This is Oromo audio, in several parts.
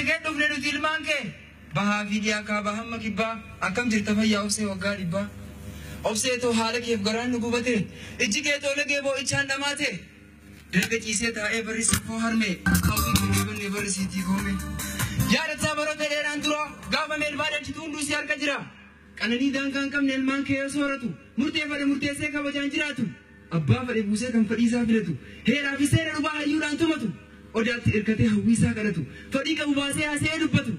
argee dhufne nuti ilmaan kee bahaa fi dhiyaa kaabaa hamma kibbaa akkam jirta fayyaa obsee waggaa dhibbaa obsee too haala keef garaan nu gubate ijji kee too lagee boo'ichaan dhamaate darga ciisee taa'ee barrisi koo harme hawwii kee banne barrisiitii koome yaadataa baroota dheeraan dura gaafa meelbaa dhalchitu hunduu si harka jira qananii daangaan qabne ilmaan kee yoo sooratu murteeffate murteessee kabajaan jiraatu abbaa fedhe buusee kan fedhiisaa filatu heeraa fi seera dhubaa hayyuudhaan tumatu odaatti hirkatee hawwiisaa kadhatu fedhii qabu baasee haasee dubbatu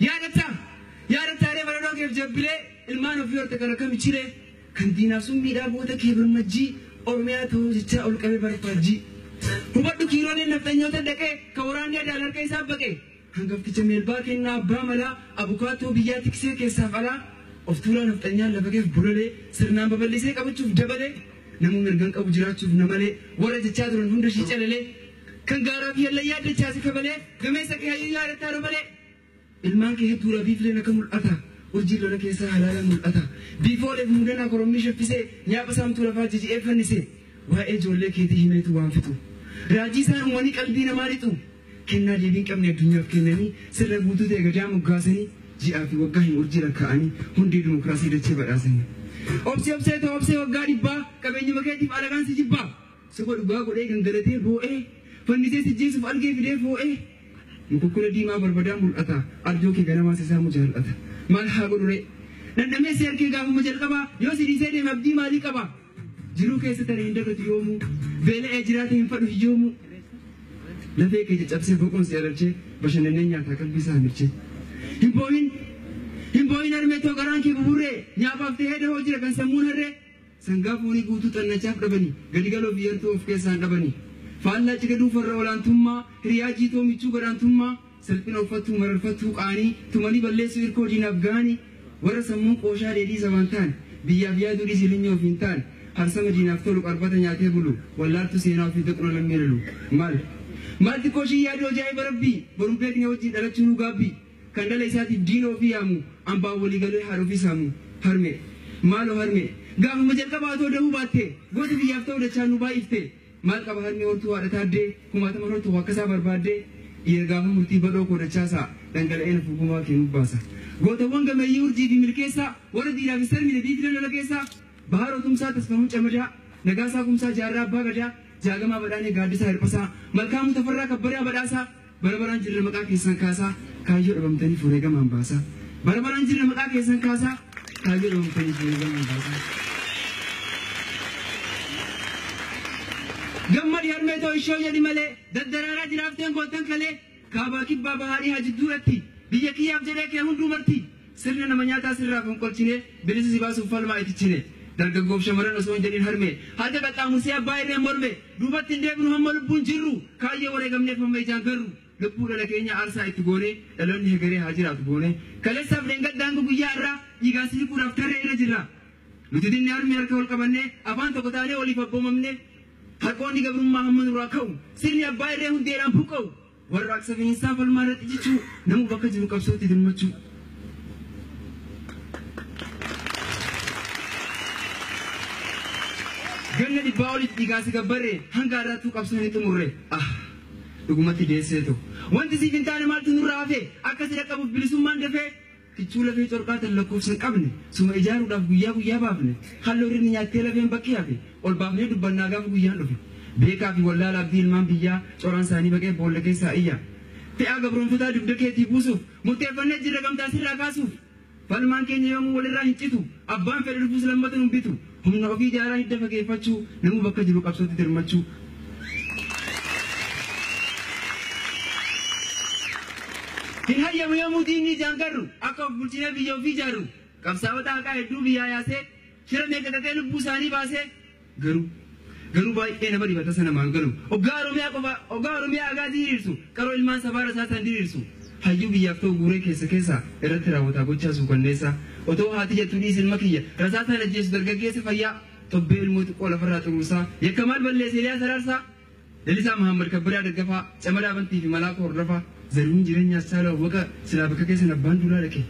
yaadataa ree baradoo keef jabbilee ilmaan ofii horte kan akkam ichilee kan diinaaf sun miidhagoota kee birmajjii oromiyaa ta'uu jechaa ol qabee barbaajjii hubadhu kiirooleen naftanyoota dhaqee ka waraanni adaan harka isaa baqee hangafticha meelbaa kennaa abbaa malaa abukaatoo biyyaa tiksee keessaaf alaa of tuulaa nafxanyaan lafa keef bulalee sirnaan babal'isee qabachuuf dabalee namuu mirgan qabu jiraachuuf namalee warra jechaa turan hunda shii calalee kan gaaraa fi hallayyaa dachaasi kabalee gameessa kee hayyuu yaadataa dabalee ilmaan kee hedduudhaa biifleen akka mul'ata urjii lola keessaa halaala mul'ata biifooleef mudanaa korommii shaffisee nyaapa saamtuu lafaa jiji'ee fannise waa'ee ijoollee keetii himeetu waan fixu raajii isaan uumanii qalbii namaa lixu kennaa deebiin qabne addunyaaf kennanii sirna guutuu ta'e gadaa moggaasanii ji'aa fi waggaa hin urjii lakkaa'anii hundee dimokiraasii dachee badhaasanii obsee ta'u obsee waggaa dhibbaa qabeenyuma keetiif alagaan si jibbaa soba dhugaa godhee gangalatee boo'ee fannisee si jeesuuf algee fidee foo'ee mukukkula diimaa barbadaa mul'ata arjoo kee ganamaa sisaamu jaallata maal haa godhure dandamee si harkee gaafuma jalqabaa yoo si dhiisee deeme abdii maalii qaba jiruu keessa taree hin dagatu yoomuu beela'ee jiraate hin fadhu hiyyoomu lafee kee caccabsee boqoon si alalchee bashannanee nyaataa qalbii isaa mirchee hin boo'in harmee too garaan kee buburree nyaafaaf ta'ee dahoo jira kan sammuun harree sangaa foonii guutuu xannachaaf dhabanii gadi galoo biyyartuu of keessaan dhabanii faallaa cigaduu farra olaantummaa hiriyaa jiitoo michuu gadaantummaa salphina uffattuu mararfattuu qaanii tumanii balleessuu hirkoo diinaaf ga'anii warra sammuun qooshaa dheedhii sabaan ta'an biyyaaf yaaduu dhiisilinya ofiin ta'an harsama diinaaf tolu qarbata nyaatee bulu wallaaltu seenaa ofii doqna lammee lalu maal xiqqoo shii yaaduu ajaa'iba rabbii boruun beekne wajjin dhalachuu nu gaabbii kan dhala isaatiif diina ofii yaamu ambaan walii galee haadha ofii saamu harme maaloo harme gaafuma jalqabaa too dahuu baatte goota biyyaaf ta'u dachaa nu baay'ifte maal qaba harmee hortuu haadha taaddee kumaatama hortuu akkasaa barbaaddee dhiira gaafa murtii badhoo koodachaasaa dhangala'ee na fugumaa kennu baasa gootawwan gameeyyii urjii fi milkeessaa warra diinaaf sarmine diitila lola keessaa baharoo tumsaa tasfamuu camadaa nagaasaa kumsaa jaarraa abbaa gadaa jaagamaa badhaanee gaaddisaa hirphasaa malkaamuu tafarraa kabbadaa badhaasaa barabaraan jirra maqaa keessan kaasaa kaayyoo dhabamtanii fuuree gamaan baasaa barabaraan jirra maqaa keessan kaasaa kaayyoo dhabamtanii fuuree gamaan baasaa gammadi harmee too ishoo jedhi malee daddaraaraa jiraafteen gootan kalee kaabaa kibbaa bahaarii haa jidduuratti biyya kiyyaaf jedhee kee hunduu marti sirna nama nyaataa sirraa fonqolchine bilisa si baasuuf falmaa itichine dargaggoof shamaran osoo hin jedhin harmee harka qaxxaamursee abbaa irreen morme duubatti hin deebinu hamma lubbuun jirru kaayyoo wareegamneef hamma ijaan garru lubbuu dhala keenya aarsaa itti goone dhaloonni hegeree haa jiraatu goone kaleessaaf leengaddaangu guyyaa irraa dhiigaan silikuudhaaf tarree irra jirra nuti dinni harmee harka wal qabannee afaan tokko taanee waliif abboomamne harkoonni gabrummaa hamma nurraa ka'u sirni abbaa irree hundeedhaan buqqa'u warra akka safiinsaa falmaa irratti jechuu namu bakka jiru qabsootti dirmachuu ganna dhibbaa olitti dhiigaasi gabbarree hanga irraattuu qabsoon hin xumurre dhugumatti deesseetu wanti siif hin taane maaltu nurraa hafe akka si dhaqqabuuf bilisummaan dafee kichuu lafee corqaa tan lakkoofsa hin qabne suma ijaaruudhaaf guyyaa baafne halluu irrini nyaattee lafeen bakkee hafe ol baafnee dubbannaa gaafa guyyaan dhufe beekaa fi wallaala abdii ilmaan biyyaa coraan isaanii baqee boolla keessaa iyya fe'aa gabroonfataa dugda keetii buusuuf murteeffannee jirra gamtaa sirraa kaasuuf falmaan keenya yoomuu walirraa hin citu abbaan fedhe dhufuus lammata nu bitu humna ofii ijaaraa hidda fageeffachuu namuu bakka jiru qabsootti dirmachuu hin hayyamu yoomuu diinni ijaan garru akka of bulchinee biyya ofii ijaaru qabsaa'ota haqaa hedduu biyyaa yaasee shira meeqatatee lubbuu isaanii baasee garuu baay'ee nama dibata sana maal galu oggaa oromiyaa agaazii hiriirsu qaroo ilmaan sabaara isaasan diriirsu hayyuu biyyaaf ta'u guuree keessa irratti raawwataa gochaa suukanneessa otoo haati jettu dhiis ilma kiyya rasaataan ajjeesu dargaggeessa fayyaa tobbee ilmoo xiqqoo lafarraa xuruusaa yakka maal balleesse Eliyaa Saraarsaa lalisaa Mahammad Kabbadaa Daggafaa Camadaa Bantii fi Malaaqoo Hordofaa zaruun jireenyaas saala waqa silaa bakka keessan abbaan duulaa dhaqe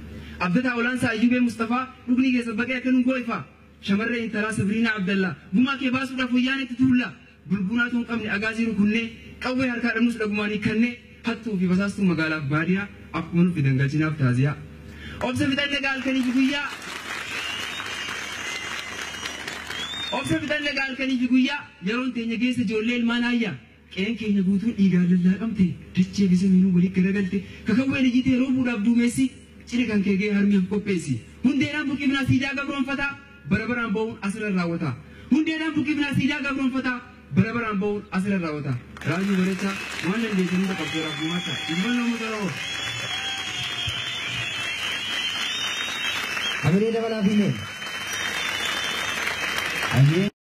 abdataa olaansaa Ayyubee Mustafaa dhugni keessa baqee akka nu goo'ifaa shamarree intalaa Sabriinaa Abdallaa gumaa kee baasuudhaaf wayyaan itti tuulla bulbunaa tun qabne agaazii rukunnee qawwee harkaa dhabnus dhagumaanii kannee hattuu fi basaastuu magaalaa baadiyyaa akkuma nuuf fidan galchinaaf taasisaa. Obsa fitanne gaalkanii fi guyyaa. Obsa fitanne gaalkanii fi guyyaa yeroon teenya geessa ijoollee ilmaan ayyaa. Qeen keenya guutuun dhiigaan lallaaqamte dachee bisaminuu waliin garagalte kakawween ijjitee roobuudhaaf duumessi cire kan keegee harmiif qopheessi. Hundeedhaan buqqifnaa siidaa gabroonfataa bara baraan ba'uun asirra raawwata. Hundeedhaan buqqifnaa siidaa gabroonfataa bara baraan ba'uun asirra raawwata. Raajii bareechaa waan dandeessanii qabdooraaf gumaata. Ilmaan namoota raawwata. Hamilee dabalaa fi mee.